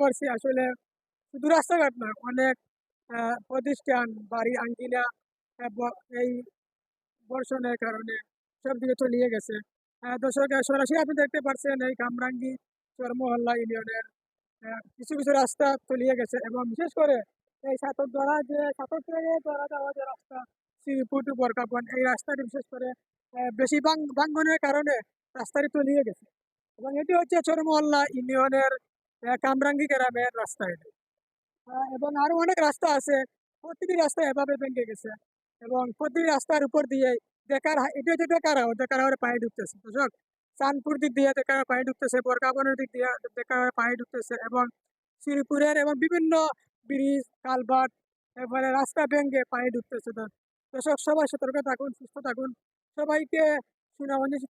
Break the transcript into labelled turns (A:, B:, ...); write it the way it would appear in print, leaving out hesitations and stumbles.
A: পারছি আসলে শুধু রাস্তাঘাট নয়, অনেক প্রতিষ্ঠান, বাড়ি আঙ্গিনা এব এই বর্ষণের কারণে সবদিকে তলিয়ে গেছে। দর্শক সরাসরি আপনি দেখতে পাচ্ছেন এই কামরাঙ্গী চর-মহল্লা ইউনিয়নের কিছু রাস্তা তলিয়ে গেছে এবং বিশেষ করে এই সাতক থেকে ধরা যাওয়া যে রাস্তা শ্রীপুর টু বরকাপন এই রাস্তাটি বিশেষ করে বেশি ভাঙ্গনের কারণে রাস্তাটি তলিয়ে গেছে এবং এটি হচ্ছে চর-মহল্লা ইউনিয়নের কামরাঙ্গী গ্রামের রাস্তা এটি। এবং আরো অনেক রাস্তা আছে। প্রতিটি রাস্তা এভাবে ভেঙে গেছে এবং প্রতিটি রাস্তার উপর দিয়ে এটা হচ্ছে দেকার হাওরে পানি ঢুকতেছে। বুঝছো? চাঁদপুর দিক দিয়ে দেকার হাওরে পানি ঢুকতেছে, বরকাবনের দিক দিয়ে দেকার হাওরে পানি ঢুকতেছে এবং শ্রীপুরের এবং বিভিন্ন ব্রিজ, কালভার্ট, এরপরে রাস্তা ভেঙে পানি ঢুকতেছে। দর্শক সবাই সতর্ক থাকুন, সুস্থ থাকুন। সবাইকে সুনামঞ্জেশ